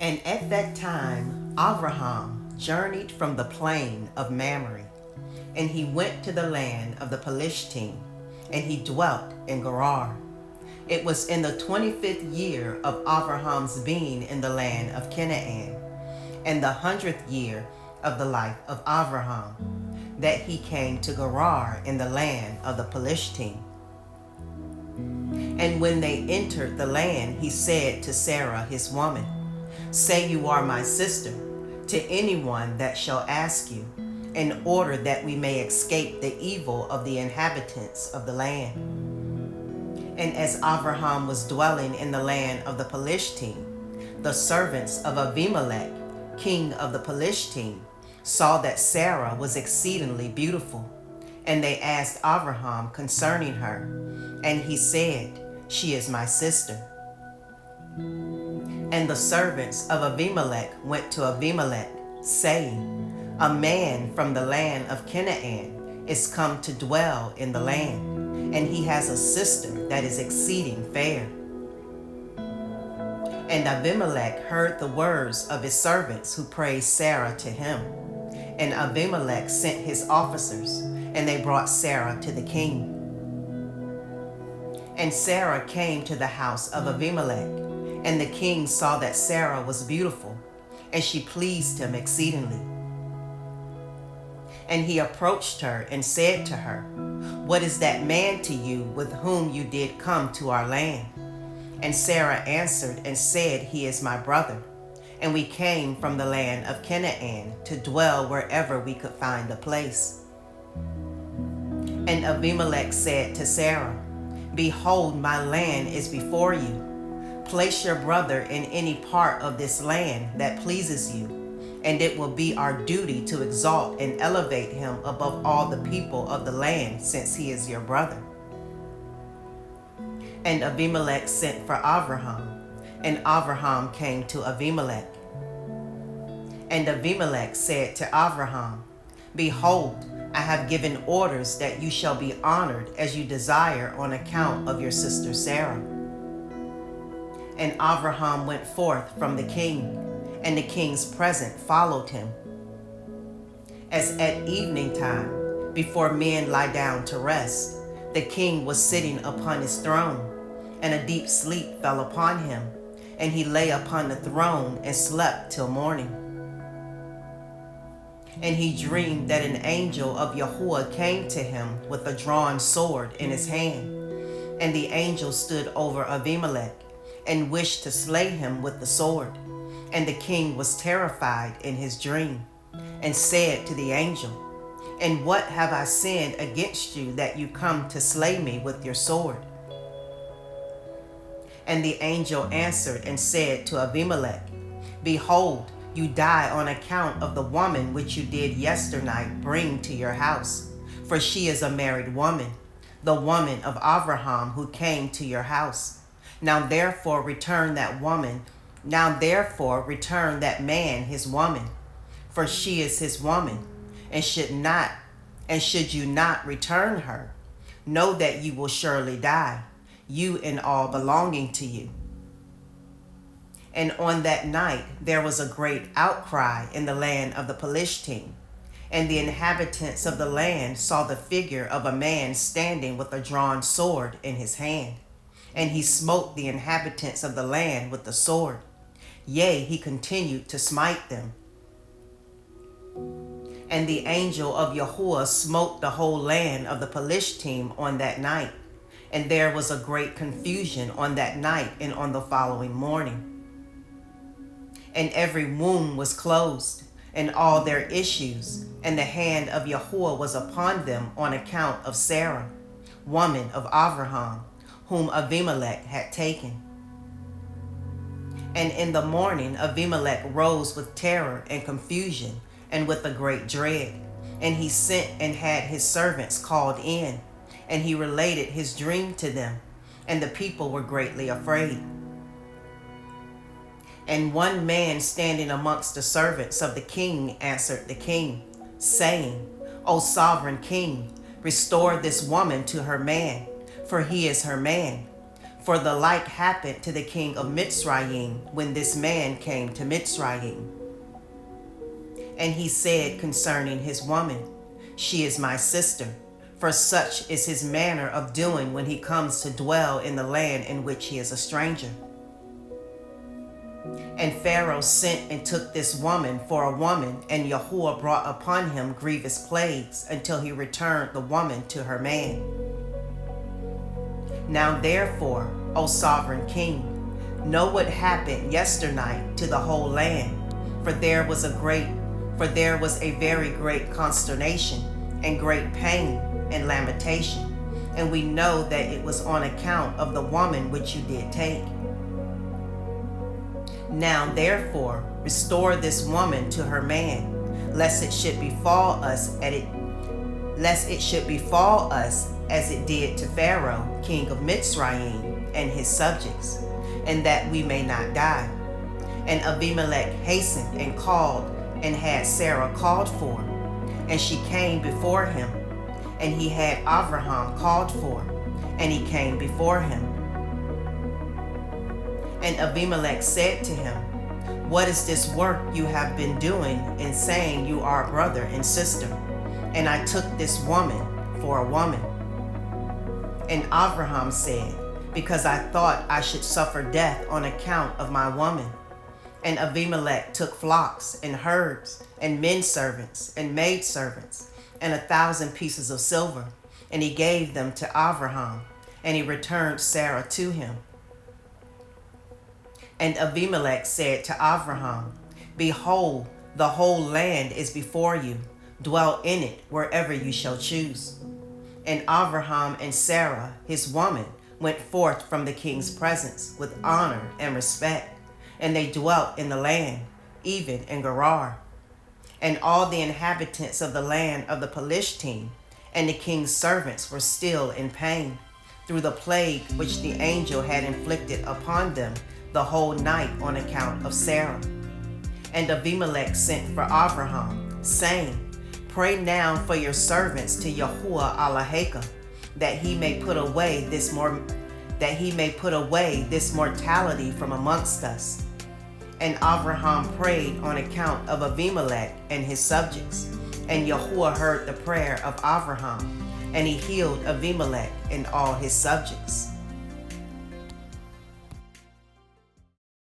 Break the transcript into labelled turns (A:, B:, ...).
A: And at that time Abraham journeyed from the plain of Mamre, and he went to the land of the Philistine, and he dwelt in Gerar. It was in the 25th year of Abraham's being in the land of Canaan, and the 100th year of the life of Abraham, that he came to Gerar in the land of the Philistine. And when they entered the land, he said to Sarah his woman, "Say you are my sister, to anyone that shall ask you, in order that we may escape the evil of the inhabitants of the land." And as Abraham was dwelling in the land of the Philistine, the servants of Abimelech, king of the Philistine, saw that Sarah was exceedingly beautiful, and they asked Abraham concerning her, and he said, "She is my sister." And the servants of Abimelech went to Abimelech, saying, "A man from the land of Canaan is come to dwell in the land, and he has a sister that is exceeding fair." And Abimelech heard the words of his servants who praised Sarah to him. And Abimelech sent his officers, and they brought Sarah to the king. And Sarah came to the house of Abimelech, and the king saw that Sarah was beautiful, and she pleased him exceedingly. And he approached her and said to her, "What is that man to you with whom you did come to our land?" And Sarah answered and said, "He is my brother, and we came from the land of Canaan to dwell wherever we could find a place." And Abimelech said to Sarah, "Behold, my land is before you. Place your brother in any part of this land that pleases you, and it will be our duty to exalt and elevate him above all the people of the land, since he is your brother." And Abimelech sent for Abraham, and Abraham came to Abimelech. And Abimelech said to Abraham, "Behold, I have given orders that you shall be honored as you desire on account of your sister Sarah." And Abraham went forth from the king, and the king's present followed him. As at evening time, before men lie down to rest, the king was sitting upon his throne, and a deep sleep fell upon him, and he lay upon the throne and slept till morning. And he dreamed that an angel of Yahuwah came to him with a drawn sword in his hand. And the angel stood over Abimelech and wished to slay him with the sword. And the king was terrified in his dream, and said to the angel, "And what have I sinned against you that you come to slay me with your sword?" And the angel answered and said to Abimelech, "Behold, you die on account of the woman which you did yesternight bring to your house, for she is a married woman, the woman of Abraham who came to your house. Now therefore return that man his woman, for she is his woman, and should you not return her, know that you will surely die, you and all belonging to you." And on that night there was a great outcry in the land of the Philistine, and the inhabitants of the land saw the figure of a man standing with a drawn sword in his hand. And he smote the inhabitants of the land with the sword. Yea, he continued to smite them. And the angel of Yahuwah smote the whole land of the Philistine on that night. And there was a great confusion on that night and on the following morning. And every womb was closed, and all their issues, and the hand of Yahuwah was upon them on account of Sarah, woman of Abraham, whom Abimelech had taken. And in the morning Abimelech rose with terror and confusion, and with a great dread. And he sent and had his servants called in, and he related his dream to them, and the people were greatly afraid. And one man standing amongst the servants of the king answered the king, saying, "O sovereign king, restore this woman to her man, for he is her man. For the like happened to the king of Mitzrayim when this man came to Mitzrayim. And he said concerning his woman, She is my sister, for such is his manner of doing when he comes to dwell in the land in which he is a stranger. And Pharaoh sent and took this woman for a woman, and Yahuwah brought upon him grievous plagues until he returned the woman to her man. Now therefore, O sovereign king, know what happened yesternight to the whole land, for there was a very great consternation and great pain and lamentation, and we know that it was on account of the woman which you did take. Now therefore restore this woman to her man, lest it should befall us as it did to Pharaoh, king of Mitzrayim, and his subjects, and that we may not die. And Abimelech hastened and called, and had Sarah called for, and she came before him. And he had Abraham called for, and he came before him. And Abimelech said to him, What is this work you have been doing in saying you are brother and sister? And I took this woman for a woman. And Abraham said, Because I thought I should suffer death on account of my woman. And Abimelech took flocks and herds and men servants and maid servants and 1,000 pieces of silver, and he gave them to Abraham, and he returned Sarah to him. And Abimelech said to Abraham, Behold, the whole land is before you. Dwell in it wherever you shall choose. And Abraham and Sarah, his woman, went forth from the king's presence with honor and respect, and they dwelt in the land, even in Gerar. And all the inhabitants of the land of the Palestine and the king's servants were still in pain through the plague which the angel had inflicted upon them the whole night on account of Sarah. And Abimelech sent for Abraham, saying, Pray now for your servants to Yahuwah Allaheka, that he may put away this mortality from amongst us. And Abraham prayed on account of Abimelech and his subjects, and Yahuwah heard the prayer of Abraham, and he healed Abimelech and all his subjects.